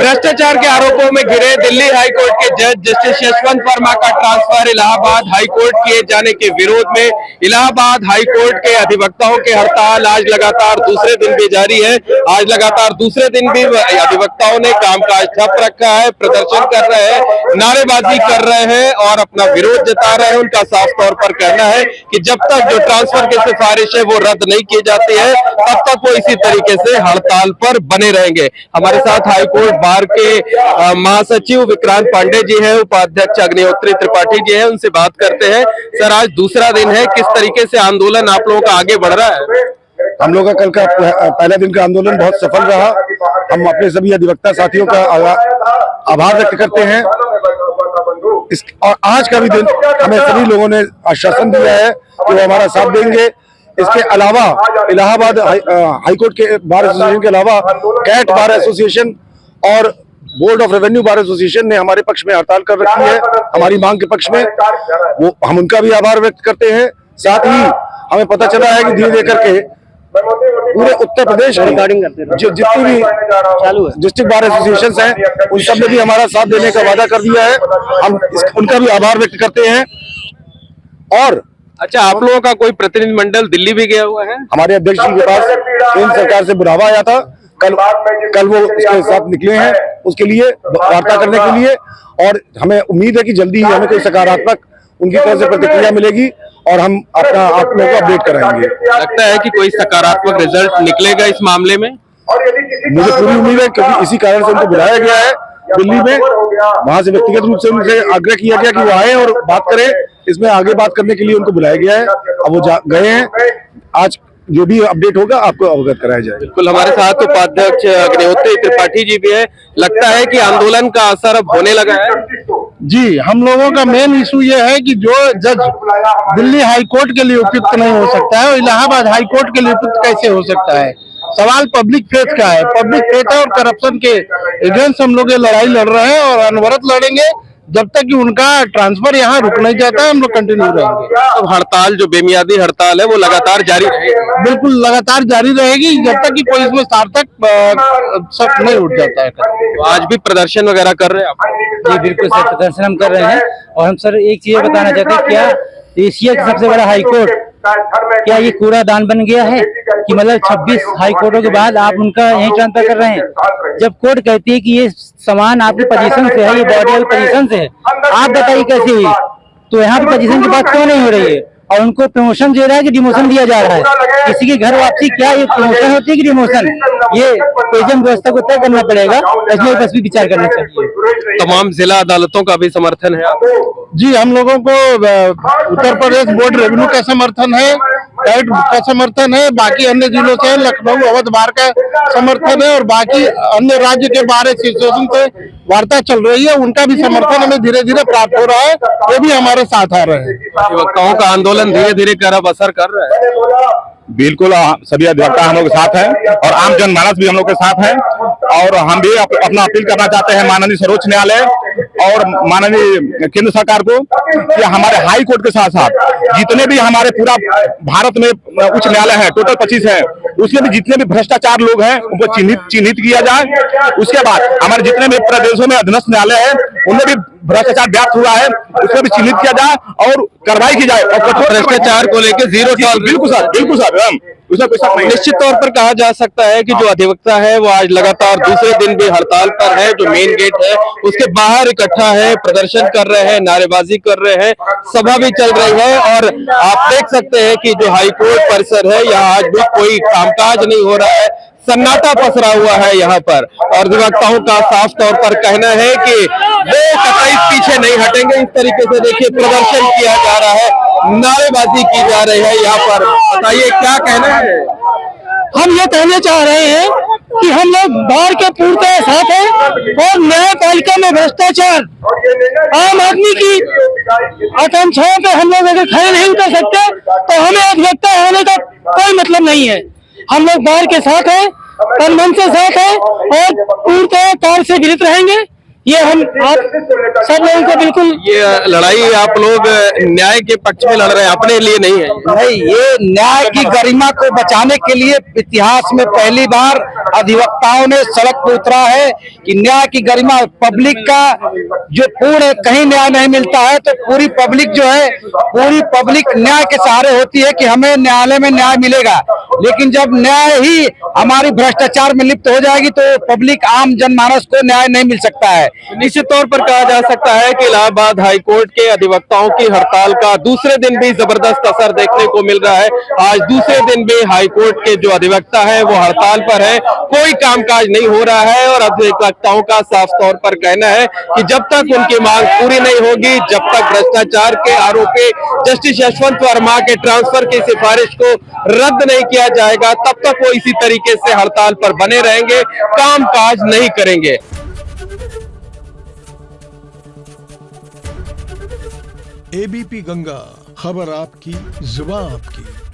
भ्रष्टाचार के आरोपों में घिरे दिल्ली हाईकोर्ट के जज जस्टिस यशवंत वर्मा का ट्रांसफर इलाहाबाद हाईकोर्ट किए जाने के विरोध में इलाहाबाद हाईकोर्ट के अधिवक्ताओं की हड़ताल आज लगातार दूसरे दिन भी जारी है। आज लगातार दूसरे दिन भी अधिवक्ताओं ने कामकाज ठप रखा है, प्रदर्शन कर रहे हैं, नारेबाजी कर रहे हैं और अपना विरोध जता रहे हैं। उनका साफ तौर पर कहना है कि जब तक जो ट्रांसफर की सिफारिश है वो रद्द नहीं की जाती है तब तक वो इसी तरीके से हड़ताल पर बने रहेंगे। हमारे साथ हाईकोर्ट बार के महासचिव विक्रांत पांडे जी हैं, उपाध्यक्ष अग्निहोत्री त्रिपाठी जी हैं, उनसे बात करते हैं। सर, आज दूसरा दिन है, किस तरीके से आंदोलन आप लोगों का आगे बढ़ रहा है? हम लोग का कल का पहला दिन का आंदोलन बहुत सफल रहा। हम अपने सभी अधिवक्ता साथियों का आभार व्यक्त करते हैं। और आज का भी दिन हमें सभी लोगों ने आश्वासन दिया है कि वो हमारा साथ देंगे। इसके अलावा इलाहाबाद हाईकोर्ट के बार एसोसिएशन के अलावा कैट बार एसोसिएशन और board of revenue bar association ने हमारे पक्ष में हड़ताल कर रखी है, हमारी मांग के पक्ष में। वो हम उनका भी आभार व्यक्त करते हैं। साथ ही हमें पता चला है कि धीरे धीरे करके पूरे उत्तर प्रदेश जो जितनी भी डिस्ट्रिक्ट बार एसोसिएशन हैं उन सब ने भी हमारा साथ देने का वादा कर दिया है। हम उनका भी आभार व्यक्त करते हैं। और अच्छा, आप लोगों का कोई प्रतिनिधिमंडल दिल्ली भी गया हुआ है? हमारे अध्यक्ष जी के पास केंद्र सरकार से बुलावा आया था। कल वो उसके साथ निकले हैं उसके लिए वार्ता करने के लिए। और हमें उम्मीद है कि जल्दी ही हमें कोई सकारात्मक उनकी तरफ से प्रतिक्रिया मिलेगी और हम अपना आप लोगों को अपडेट कराएंगे। लगता है कि कोई सकारात्मक रिजल्ट निकलेगा इस मामले में? मुझे पूरी उम्मीद है, क्योंकि इसी कारण से उनको बुलाया गया है दिल्ली में। वहां से व्यक्तिगत रूप से उनसे आग्रह किया गया कि वो आए और बात करें। इसमें आगे बात करने के लिए उनको बुलाया गया है। अब वो गए हैं। आज जो भी अपडेट होगा आपको अवगत कराया जाएगा। बिल्कुल, हमारे साथ उपाध्यक्ष अग्निहोत्री त्रिपाठी जी भी है। लगता है कि आंदोलन का असर अब होने लगा है? जी, हम लोगों का मेन इशू ये है कि जो जज दिल्ली हाईकोर्ट के लिए उपयुक्त नहीं हो सकता है और इलाहाबाद हाईकोर्ट के लिए उपयुक्त कैसे हो सकता है। सवाल पब्लिक फेथ का है। पब्लिक फेथ और करप्शन के अगेंस्ट हम लोग ये लड़ाई लड़ रहे हैं और अनवरत लड़ेंगे जब तक कि उनका ट्रांसफर यहाँ रुक नहीं जाता है। हम लोग कंटिन्यू रहेंगे। अब हड़ताल जो बेमियादी हड़ताल है वो लगातार जारी रहेगी? बिल्कुल लगातार जारी रहेगी जब तक कि कोई इसमें सार्थक शक नहीं उठ जाता है। तो आज भी प्रदर्शन वगैरह कर रहे हैं आप? जी बिल्कुल सर, प्रदर्शन हम कर रहे हैं। और हम सर एक चीज बताना चाहते हैं, क्या एशिया का सबसे बड़ा हाईकोर्ट क्या ये कूड़ादान बन गया है कि मतलब 26 हाईकोर्टों के बाद आप उनका यही ट्रांसफर कर रहे हैं? जब कोर्ट कहती है कि ये सामान आपकी पोजीशन से है, ये बॉडी पोजीशन से है, आप बताइए कैसे हुई? तो यहाँ पे पोजीशन की बात क्यों नहीं हो रही है? और उनको प्रमोशन दे रहा है कि डिमोशन दिया जा रहा है? किसी की घर वापसी क्या ये प्रमोशन होती है कि डिमोशन? ये पेजन व्यवस्था को तय करना पड़ेगा, इसमें बस भी विचार करना चाहिए। तमाम जिला अदालतों का भी समर्थन है आपको? जी, हम लोगों को उत्तर प्रदेश बोर्ड रेवेन्यू का समर्थन है, कैट का समर्थन है, बाकी अन्य जिलों से लखनऊ अवध बार का समर्थन है और बाकी अन्य राज्य के बार एसोसिएशन से वार्ता चल रही है, उनका भी समर्थन हमें धीरे धीरे प्राप्त हो रहा है। वो भी हमारे साथ आ रहे हैं। अधिवक्ताओं का आंदोलन धीरे धीरे कर असर कर रहा है? बिल्कुल, सभी अधिवक्ता हम लोग के साथ हैं और आम जनमानस भी हम लोग के साथ है। और हम भी अपना अपील करना चाहते हैं माननीय सर्वोच्च न्यायालय और माननीय केंद्र सरकार को कि हमारे हाई कोर्ट के साथ साथ जितने भी हमारे पूरा भारत में उच्च न्यायालय है, टोटल 25 है, उसमें भी जितने भी भ्रष्टाचार लोग हैं उनको चिन्हित किया जाए। उसके बाद हमारे जितने भी प्रदेशों में अधीनस्थ न्यायालय है उनमें भी भ्रष्टाचार व्याप्त हुआ है, उसमें भी चिन्हित किया जाए और कार्रवाई की जाए। और कठोर भ्रष्टाचार को लेकर जीरो टॉलरेंस। बिल्कुल सर, बिल्कुल सर, उसमें कोई शक नहीं। निश्चित तौर पर कहा जा सकता है कि जो अधिवक्ता है वो आज लगातार दूसरे दिन भी हड़ताल पर है। जो मेन गेट है उसके बाहर इकट्ठा है, प्रदर्शन कर रहे हैं, नारेबाजी कर रहे हैं, सभा भी चल रही है। और आप देख सकते हैं कि जो हाईकोर्ट परिसर है यहाँ आज भी कोई कामकाज नहीं हो रहा है, सन्नाटा पसरा हुआ है यहाँ पर। और अधिवक्ताओं का साफ तौर पर कहना है कि वो कतई पीछे नहीं हटेंगे। इस तरीके से देखिए प्रदर्शन किया जा रहा है, नारेबाजी की जा रही है यहाँ पर। बताइए क्या कहना है? हम ये कहना चाह रहे हैं कि हम लोग बार के पूर्णतः साथ हैं और न्यायपालिका में भ्रष्टाचार आम आदमी की आकांक्षाओं पे हम लोग अगर खड़े नहीं उतर सकते तो हमें अधिवक्ता होने का कोई मतलब नहीं है। हम लोग बार के साथ हैं, तन मन से साथ हैं और पूर्णतः कार्य से विरत रहेंगे। ये हम आप सब लोगों को बिल्कुल ये लड़ाई आप लोग न्याय के पक्ष में लड़ रहे हैं, अपने लिए नहीं है। नहीं, ये न्याय की गरिमा को बचाने के लिए इतिहास में पहली बार अधिवक्ताओं ने सड़क पर उतरा है कि न्याय की गरिमा, पब्लिक का जो पूर्ण कहीं न्याय नहीं मिलता है तो पूरी पब्लिक जो है, पूरी पब्लिक न्याय के सहारे होती है कि हमें न्यायालय में न्याय मिलेगा। लेकिन जब न्याय ही हमारी भ्रष्टाचार में लिप्त हो जाएगी तो पब्लिक, आम जनमानस को न्याय नहीं मिल सकता है। निश्चित तौर पर कहा जा सकता है कि इलाहाबाद हाईकोर्ट के अधिवक्ताओं की हड़ताल का दूसरे दिन भी जबरदस्त असर देखने को मिल रहा है। आज दूसरे दिन भी हाईकोर्ट के जो अधिवक्ता है वो हड़ताल पर है, कोई कामकाज नहीं हो रहा है और अधिवक्ताओं का साफ तौर पर कहना है कि जब तक उनकी मांग पूरी नहीं होगी, जब तक भ्रष्टाचार के आरोपी जस्टिस यशवंत वर्मा के ट्रांसफर की सिफारिश को रद्द नहीं किया जाएगा, तब तक वो इसी तरीके से हड़ताल पर बने रहेंगे, कामकाज नहीं करेंगे। एबीपी गंगा, खबर आपकी, जुबान आपकी।